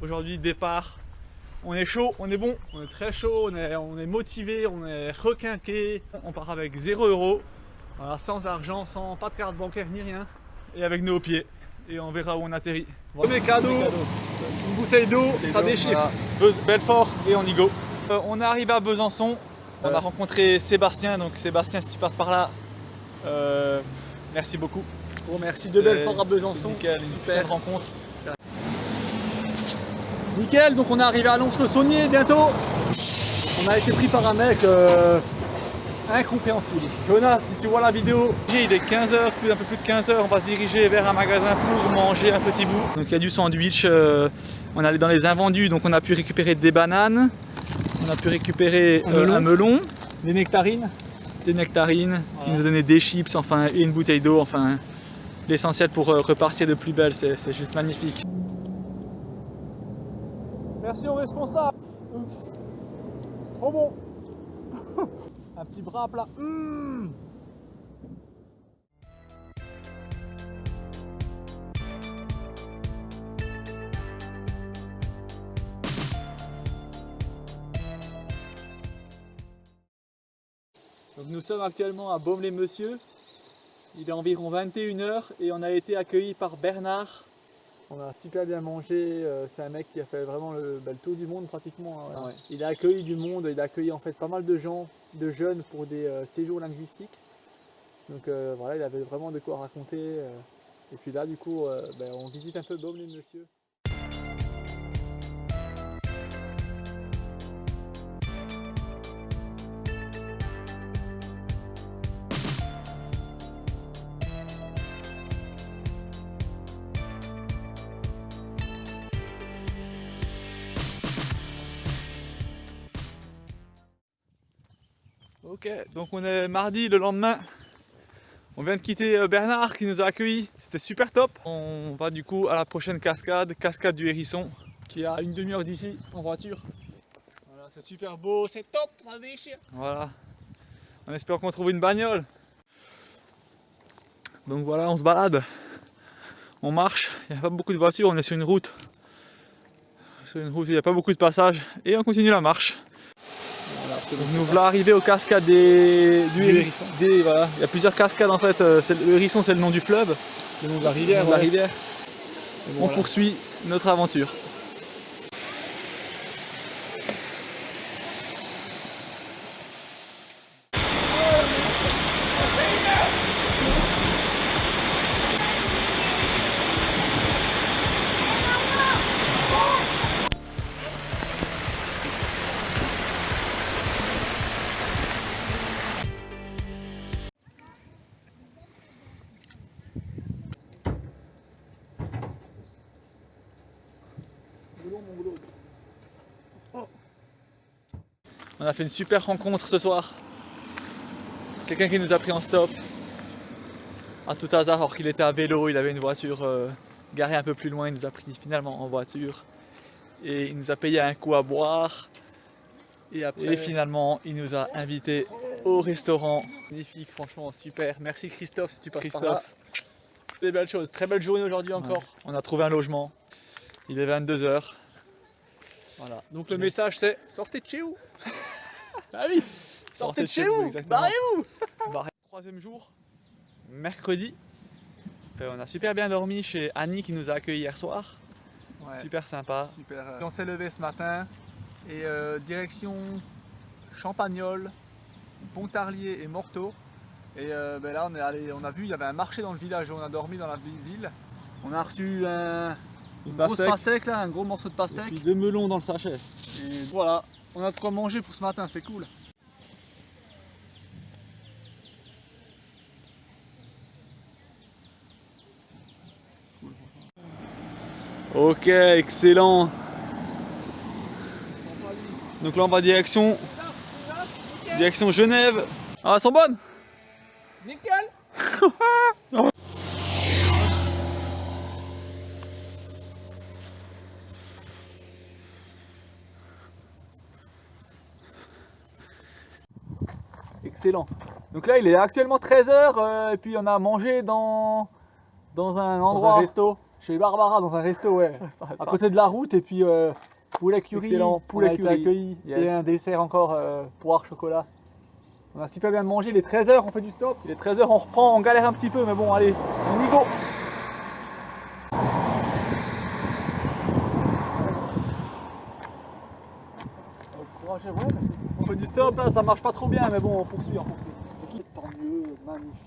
Aujourd'hui, départ. On est chaud, on est bon, on est très chaud, on est motivé, on est requinqué. On part avec 0 €, voilà, sans argent, sans pas de carte bancaire ni rien, et avec nos pieds. Et on verra où on atterrit. Voilà. Mes cadeaux, une bouteille d'eau, ça déchire. Voilà. Belfort et on y go. On est arrivé à Besançon, on a rencontré Sébastien, donc Sébastien, si tu passes par là, merci beaucoup. Bon, merci de Belfort à Besançon, nickel, super rencontre. Nickel, donc on est arrivé à Lons-le-Saunier bientôt. On a été pris par un mec incompréhensible. Jonas, si tu vois la vidéo, il est 15 h, un peu plus de 15 h, on va se diriger vers un magasin pour manger un petit bout. Donc il y a du sandwich, on est allé dans les invendus, donc on a pu récupérer des bananes, on a pu récupérer un melon, des nectarines. Voilà. Il nous a donné des chips, enfin, et une bouteille d'eau, enfin l'essentiel pour repartir de plus belle, c'est juste magnifique. Merci aux responsables. Trop bon. Un petit bras plat. Donc nous sommes actuellement à Baume-les-Messieurs. Il est environ 21 h et on a été accueillis par Bernard. On a super bien mangé, c'est un mec qui a fait vraiment le tour du monde pratiquement. Ouais. Il a accueilli du monde, il a accueilli en fait pas mal de gens, de jeunes pour des séjours linguistiques. Donc voilà, il avait vraiment de quoi raconter. Et puis là du coup, on visite un peu Baume-les-Messieurs. Ok, donc on est mardi, le lendemain. On vient de quitter Bernard qui nous a accueillis, c'était super top. On va du coup à la prochaine cascade, cascade du Hérisson, qui est à une demi-heure d'ici en voiture. Voilà, c'est super beau, c'est top, ça déchire. Voilà, on espère qu'on trouve une bagnole. Donc voilà, on se balade, on marche, il n'y a pas beaucoup de voitures, on est sur une route. Sur une route, il n'y a pas beaucoup de passages et on continue la marche. Voilà, donc nous voilà arrivés aux cascades du Hérisson. Voilà. Il y a plusieurs cascades en fait, le Hérisson c'est le nom du fleuve. Le nom de la rivière. La rivière. Bon, on poursuit notre aventure. On a fait une super rencontre ce soir. Quelqu'un qui nous a pris en stop. À tout hasard, alors qu'il était à vélo, il avait une voiture garée un peu plus loin, il nous a pris finalement en voiture. Et il nous a payé un coup à boire. Et finalement, il nous a invités au restaurant. Magnifique, franchement, super. Merci Christophe si tu passes par là. Des belles choses. Très belle journée aujourd'hui encore. Ouais. On a trouvé un logement. Il est 22 h. Voilà. Donc le message c'est sortez de chez vous. Ah oui, sortez de chez vous, barrez-vous. Troisième jour, mercredi. On a super bien dormi chez Annie qui nous a accueillis hier soir. Ouais, super sympa. Super. On s'est levé ce matin et direction Champagnole, Pontarlier et Morteau. Et là on a vu, il y avait un marché dans le village où on a dormi dans la ville. On a reçu une grosse pastèque là, un gros morceau de pastèque. Et puis 2 melons dans le sachet. Et voilà, on a de quoi manger pour ce matin, c'est cool. Ok, excellent. Donc là on va direction Genève. Ah, elles sont bonnes. Nickel. Excellent. Donc là il est actuellement 13 h et puis on a mangé dans un endroit, dans un resto. chez Barbara dans un resto, ouais. À côté de la route, et puis poulet curry, Excellent, poulet on a été curry, accueillis, et yes. un dessert encore, poire, chocolat. On a super bien mangé, il est 13h, on fait du stop. Il est 13h, on reprend, on galère un petit peu, mais bon, allez, on y go. On fait du stop, là, ça marche pas trop bien, mais bon, on poursuit, on poursuit. C'est qui? Tant mieux, magnifique.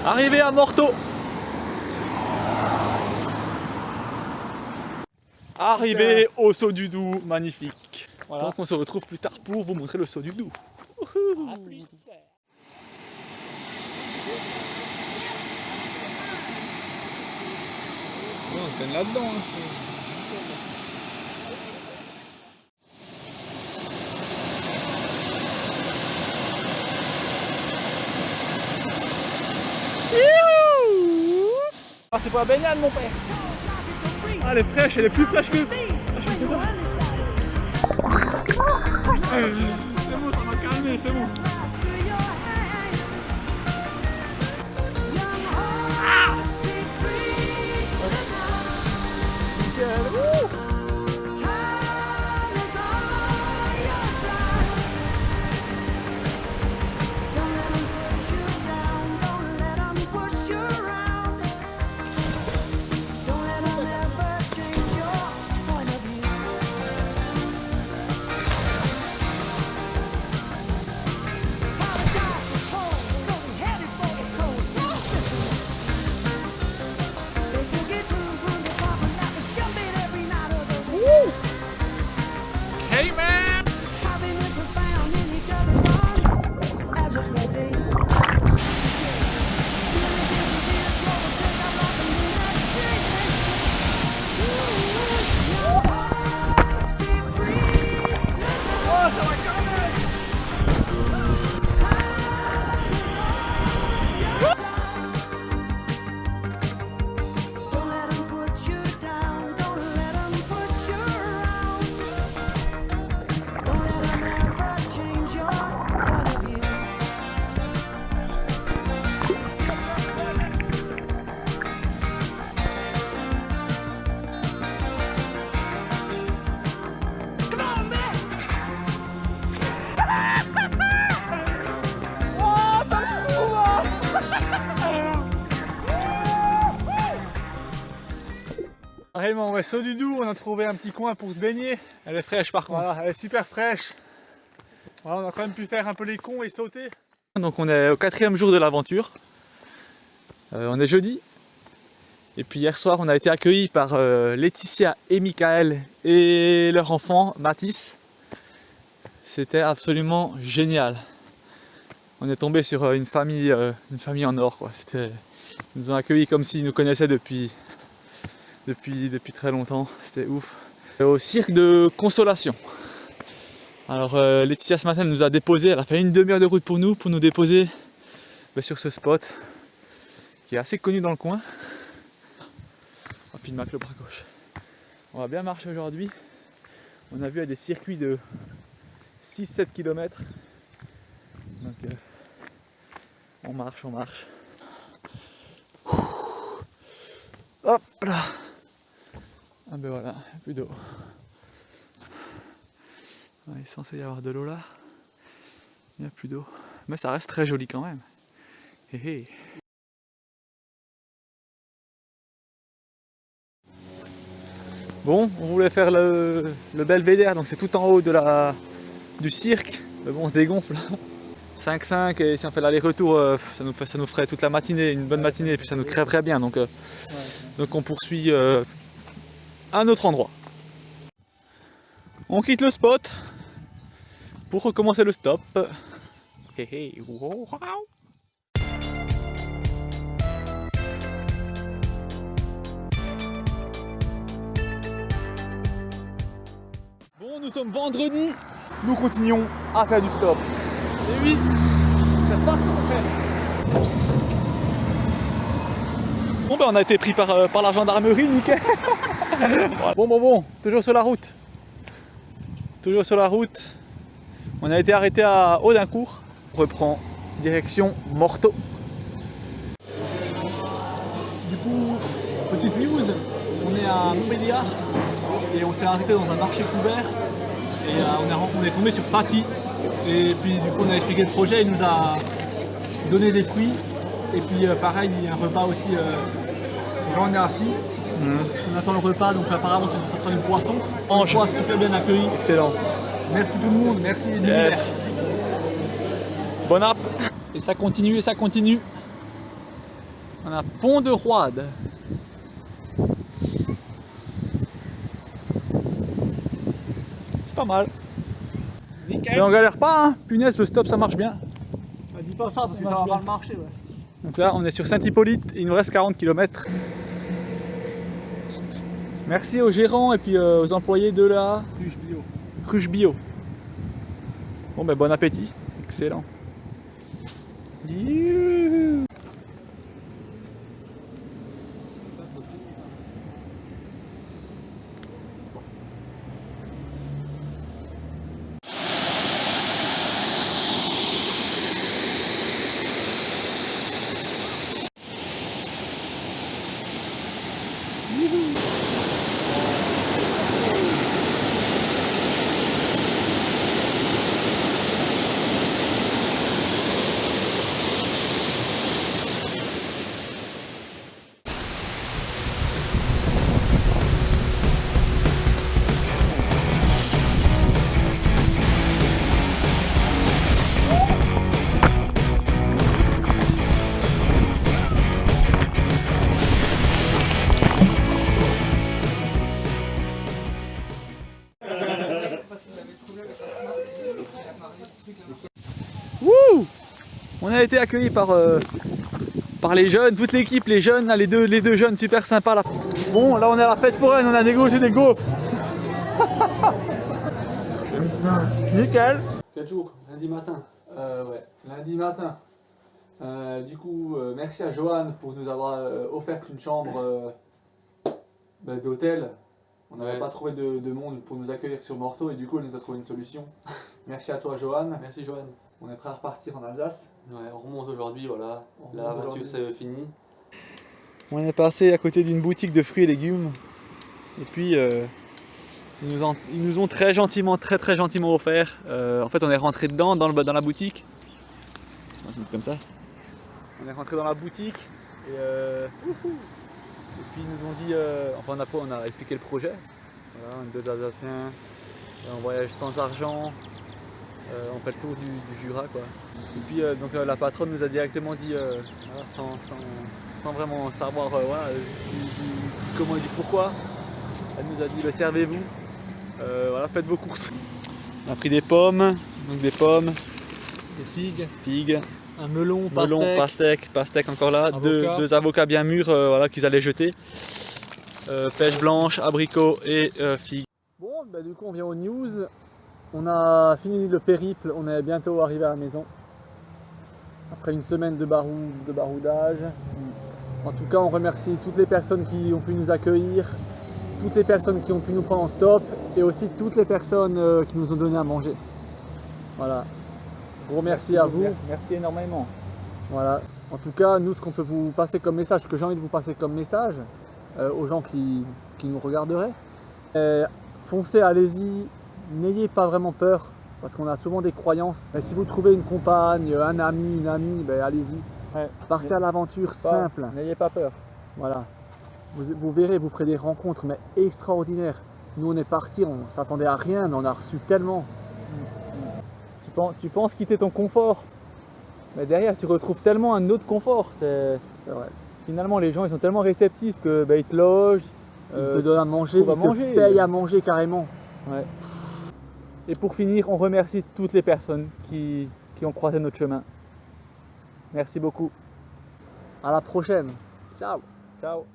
Arrivé à Morteau. Arrivé au Saut du Doubs, magnifique. Voilà. Donc on se retrouve plus tard pour vous montrer le Saut du Doubs. À plus. On se baigne là-dedans. Ah, c'est pour la baignade, mon père. Ah, elle est fraîche, elle est plus fraîche que... je sais pas. C'est bon, ça m'a calmé, c'est bon. Hey man! Vraiment, ouais, Saut du Doubs, on a trouvé un petit coin pour se baigner. Elle est fraîche par contre. Voilà, elle est super fraîche. Voilà, on a quand même pu faire un peu les cons et sauter. Donc on est au 4e jour de l'aventure. On est jeudi. Et puis hier soir on a été accueillis par Laetitia et Michael et leur enfant Mathis. C'était absolument génial. On est tombé sur une famille en or, quoi. Ils nous ont accueillis comme s'ils nous connaissaient depuis très longtemps. C'était ouf. Au cirque de Consolation. Alors Laetitia ce matin elle nous a déposé, elle a fait une demi-heure de route pour nous déposer sur ce spot qui est assez connu dans le coin. Puis le Mac le bras gauche. On va bien marcher aujourd'hui. On a vu à des circuits de 6-7 km. Donc on marche. Hop là. Ah ben voilà, plus d'eau. Il est censé y avoir de l'eau là. Il n'y a plus d'eau. Mais ça reste très joli quand même. Hé hé. Bon, on voulait faire le belvédère, donc c'est tout en haut du cirque. Mais bon, on se dégonfle. 5-5 et si on fait l'aller-retour, ça nous ferait toute la matinée, une bonne matinée, et puis ça nous crèverait bien. Donc on poursuit à un autre endroit. On quitte le spot pour recommencer le stop. Hey, hey, wow. Bon, nous sommes vendredi, Nous continuons à faire du stop. et oui, C'est parti, mon frère. bon ben on a été pris par la gendarmerie, nickel. Bon, toujours sur la route. Toujours sur la route. On a été arrêté à Audincourt. On reprend direction Morteau. Du coup, petite news, on est à Montbéliard et on s'est arrêté dans un marché couvert et on est tombé sur Fatih. Et puis du coup on a expliqué le projet, il nous a donné des fruits et puis pareil il y a un repas aussi Jean Garci. On attend le repas, donc apparemment ça sera du poisson. On soit super bien accueilli. Excellent. Merci tout le monde, merci l'univers. Yes. Bon app. Et ça continue et ça continue. On a Pont de Roide. C'est pas mal. Nickel. Mais on galère pas, hein. Punaise, le stop ça marche bien. Bah, dis pas ça parce que ça va mal marcher. Ouais. Donc là on est sur Saint-Hippolyte et il nous reste 40 km. Merci aux gérants et puis aux employés de la Ruche Bio. Bon ben bon appétit. Excellent. Youhou. Wouh! On a été accueillis par les jeunes, toute l'équipe, les jeunes, là, les deux jeunes super sympas là. Bon, là on est à la fête foraine, on a négocié des gaufres. Nickel. Quel jour? Lundi matin. Ouais, lundi matin. Du coup, merci à Johan pour nous avoir offert une chambre d'hôtel. On n'avait pas trouvé de monde pour nous accueillir sur Morteau et du coup, elle nous a trouvé une solution. Merci à toi, Johan. Merci Johan. On est prêt à repartir en Alsace. Ouais, on remonte aujourd'hui, voilà. La voiture c'est fini. On est passé à côté d'une boutique de fruits et légumes. Et puis ils nous ont très gentiment offert. En fait on est rentré dedans dans la boutique. On va se mettre comme ça. On est rentré dans la boutique et puis ils nous ont dit, enfin on a expliqué le projet. Voilà, deux Alsaciens, on voyage sans argent. On fait le tour du Jura quoi. Et puis donc la patronne nous a directement dit, voilà, sans vraiment savoir voilà, comment et du pourquoi, elle nous a dit bah, servez-vous, voilà, faites vos courses. On a pris des pommes, des figues, un melon, pastèque encore là, deux avocats bien mûrs voilà, qu'ils allaient jeter, pêche blanche, abricots et figues. Bon, bah, du coup on vient aux news. On a fini le périple, on est bientôt arrivé à la maison. Après une semaine de baroudage. En tout cas, on remercie toutes les personnes qui ont pu nous accueillir, toutes les personnes qui ont pu nous prendre en stop et aussi toutes les personnes qui nous ont donné à manger. Voilà. Gros merci à vous. Merci énormément. Voilà. En tout cas, nous, ce qu'on peut vous passer comme message, ce que j'ai envie de vous passer comme message aux gens qui nous regarderaient, foncez, allez-y. N'ayez pas vraiment peur, parce qu'on a souvent des croyances. Mais si vous trouvez une compagne, un ami, une amie, ben allez-y. Ouais. Partez à l'aventure simple. N'ayez pas peur. Voilà. Vous verrez, vous ferez des rencontres mais extraordinaires. Nous on est partis, on s'attendait à rien, mais on a reçu tellement. Tu penses quitter ton confort, mais derrière tu retrouves tellement un autre confort. C'est vrai. Finalement les gens ils sont tellement réceptifs que bah, ils te logent. Ils te donnent à manger, ils te payent à manger carrément. Ouais. Et pour finir, on remercie toutes les personnes qui ont croisé notre chemin. Merci beaucoup. À la prochaine. Ciao. Ciao.